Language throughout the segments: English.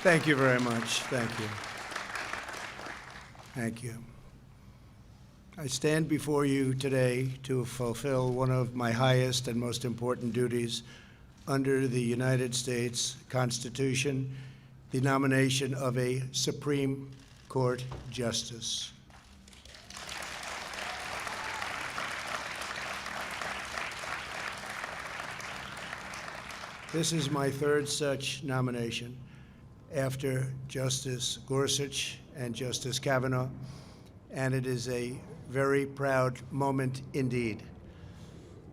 Thank you very much. Thank you. Thank you. I stand before you today to fulfill one of my highest and most important duties under the United States Constitution, the nomination of a Supreme Court Justice. This is my third such nomination after Justice Gorsuch and Justice Kavanaugh, and it is a very proud moment indeed.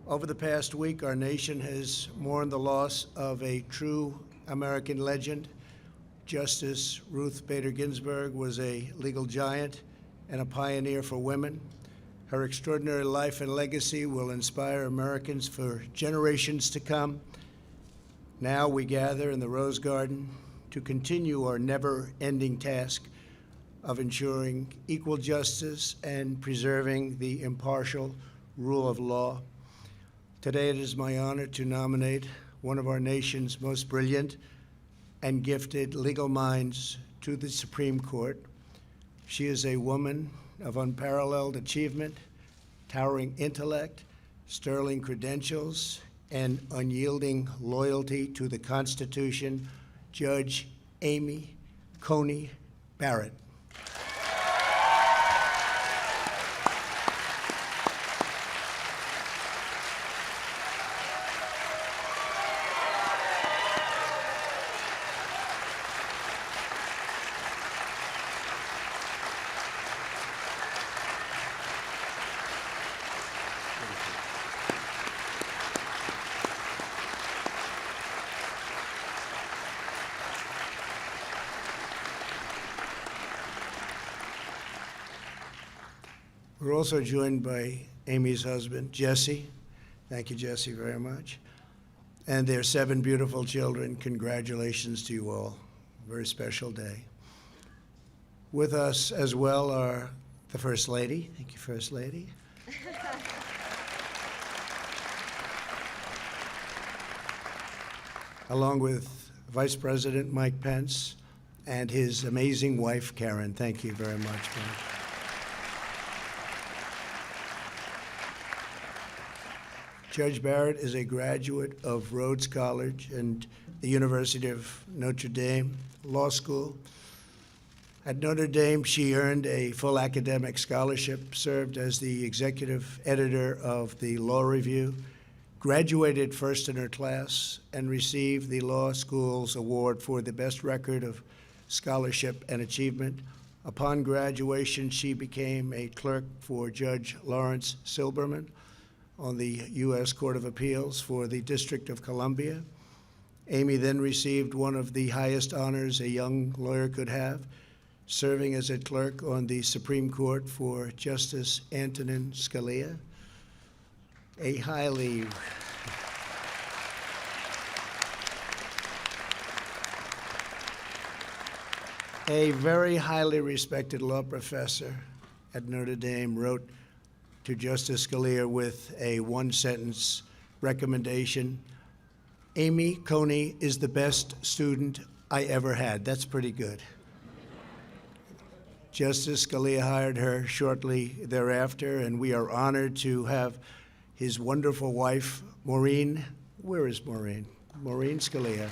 Over the past week, our nation has mourned the loss of a true American legend. Justice Ruth Bader Ginsburg was a legal giant and a pioneer for women. Her extraordinary life and legacy will inspire Americans for generations to come. Now we gather in the Rose Garden to continue our never-ending task of ensuring equal justice and preserving the impartial rule of law. Today it is my honor to nominate one of our nation's most brilliant and gifted legal minds to the Supreme Court. She is a woman of unparalleled achievement, towering intellect, sterling credentials, and unyielding loyalty to the Constitution, Judge Amy Coney Barrett. We're also joined by Amy's husband, Jesse. Thank you, Jesse, very much. And their 7 beautiful children. Congratulations to you all. Very special day. With us as well are the First Lady. Thank you, First Lady. Along with Vice President Mike Pence and his amazing wife, Karen. Thank you very much, Mike. Judge Barrett is a graduate of Rhodes College and the University of Notre Dame Law School. At Notre Dame, she earned a full academic scholarship, served as the executive editor of the Law Review, graduated first in her class, and received the law school's award for the best record of scholarship and achievement. Upon graduation, she became a clerk for Judge Lawrence Silberman on the U.S. Court of Appeals for the District of Columbia. Amy then received one of the highest honors a young lawyer could have, serving as a clerk on the Supreme Court for Justice Antonin Scalia. A very highly respected law professor at Notre Dame wrote to Justice Scalia with a one-sentence recommendation: Amy Coney is the best student I ever had. That's pretty good. Justice Scalia hired her shortly thereafter, and we are honored to have his wonderful wife, Maureen. Where is Maureen? Maureen Scalia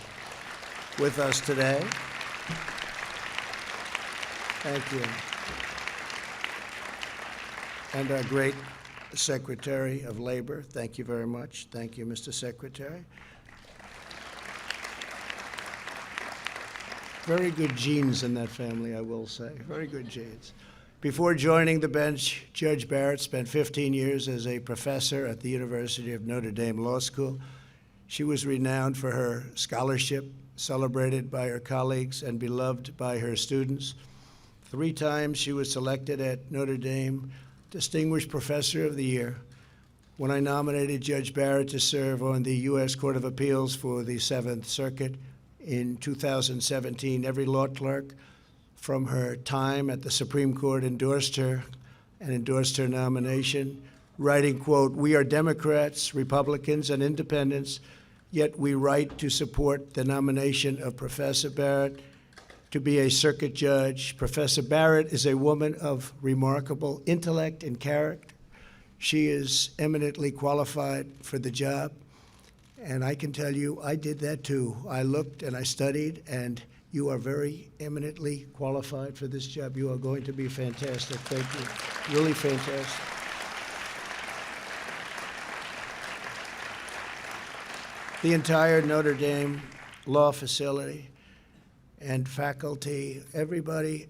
with us today. Thank you. And our great Secretary of Labor. Thank you very much. Thank you, Mr. Secretary. Very good genes in that family, I will say. Very good genes. Before joining the bench, Judge Barrett spent 15 years as a professor at the University of Notre Dame Law School. She was renowned for her scholarship, celebrated by her colleagues and beloved by her students. 3 times she was selected at Notre Dame Distinguished Professor of the Year. When I nominated Judge Barrett to serve on the U.S. Court of Appeals for the 7th Circuit in 2017, every law clerk from her time at the Supreme Court endorsed her nomination, writing, quote, "We are Democrats, Republicans, and independents, yet we write to support the nomination of Professor Barrett to be a circuit judge. Professor Barrett is a woman of remarkable intellect and character. She is eminently qualified for the job, and I can tell you, I did that too. I looked and I studied, and you are very eminently qualified for this job. You are going to be fantastic. Thank you. Really fantastic. The entire Notre Dame law facility and faculty, everybody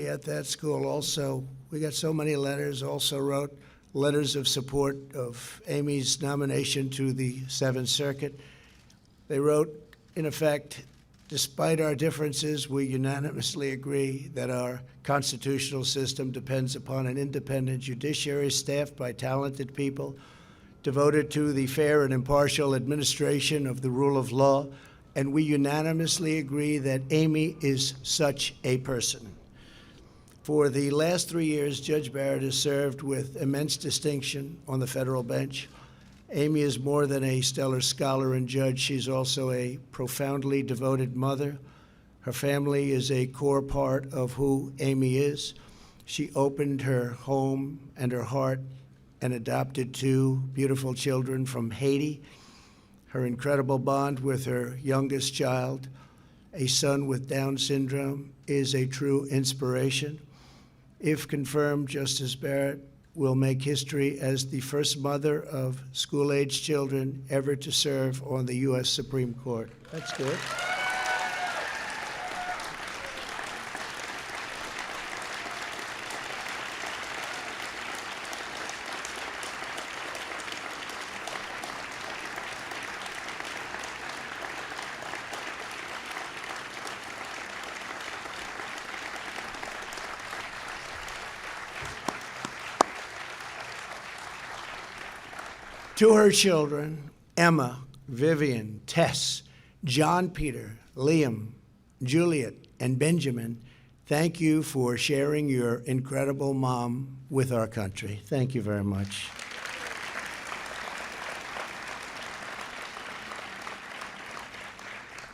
at that school also, we got so many letters, also wrote letters of support of Amy's nomination to the Seventh Circuit. They wrote, in effect, despite our differences, we unanimously agree that our constitutional system depends upon an independent judiciary staffed by talented people, devoted to the fair and impartial administration of the rule of law, and we unanimously agree that Amy is such a person. For the last 3 years, Judge Barrett has served with immense distinction on the federal bench. Amy is more than a stellar scholar and judge. She's also a profoundly devoted mother. Her family is a core part of who Amy is. She opened her home and her heart and adopted 2 beautiful children from Haiti. Her incredible bond with her youngest child, a son with Down syndrome, is a true inspiration. If confirmed, Justice Barrett will make history as the first mother of school-age children ever to serve on the U.S. Supreme Court. That's good. To her children, Emma, Vivian, Tess, John Peter, Liam, Juliet, and Benjamin, thank you for sharing your incredible mom with our country. Thank you very much.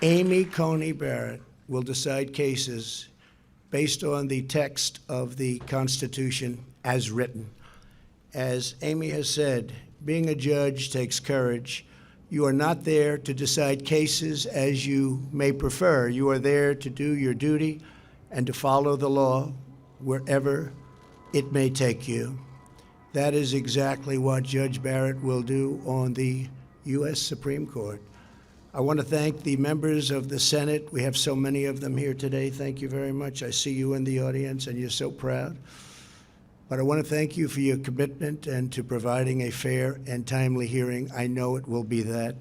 Amy Coney Barrett will decide cases based on the text of the Constitution as written. As Amy has said, being a judge takes courage. You are not there to decide cases as you may prefer. You are there to do your duty and to follow the law wherever it may take you. That is exactly what Judge Barrett will do on the U.S. Supreme Court. I want to thank the members of the Senate. We have so many of them here today. Thank you very much. I see you in the audience, and you're so proud. But I want to thank you for your commitment and to providing a fair and timely hearing. I know it will be that.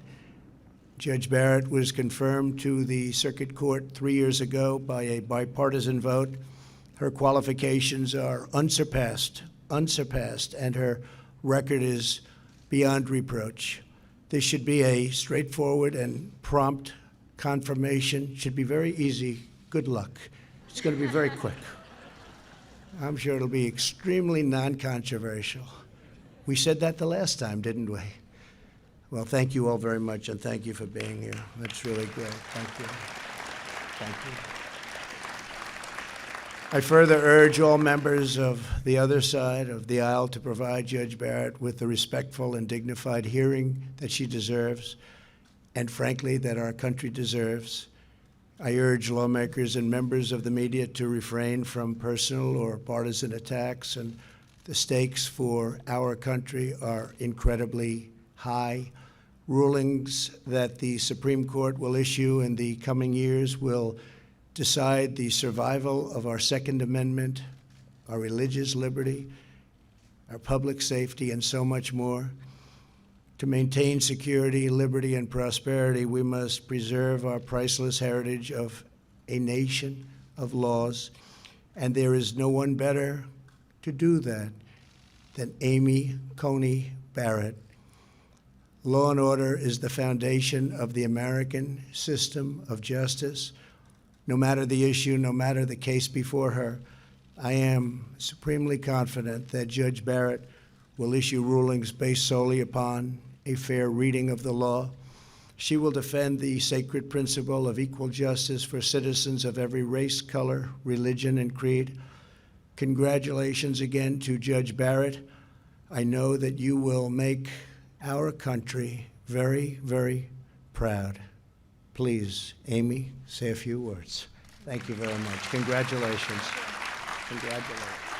Judge Barrett was confirmed to the Circuit Court 3 years ago by a bipartisan vote. Her qualifications are unsurpassed, and her record is beyond reproach. This should be a straightforward and prompt confirmation. It should be very easy. Good luck. It's going to be very quick. I'm sure it'll be extremely non-controversial. We said that the last time, didn't we? Well, thank you all very much, and thank you for being here. That's really great. Thank you. Thank you. I further urge all members of the other side of the aisle to provide Judge Barrett with the respectful and dignified hearing that she deserves, and frankly, that our country deserves. I urge lawmakers and members of the media to refrain from personal or partisan attacks, and the stakes for our country are incredibly high. Rulings that the Supreme Court will issue in the coming years will decide the survival of our Second Amendment, our religious liberty, our public safety, and so much more. To maintain security, liberty, and prosperity, we must preserve our priceless heritage of a nation of laws, and there is no one better to do that than Amy Coney Barrett. Law and order is the foundation of the American system of justice. No matter the issue, no matter the case before her, I am supremely confident that Judge Barrett will issue rulings based solely upon a fair reading of the law. She will defend the sacred principle of equal justice for citizens of every race, color, religion, and creed. Congratulations again to Judge Barrett. I know that you will make our country very, very proud. Please, Amy, say a few words. Thank you very much. Congratulations. Congratulations.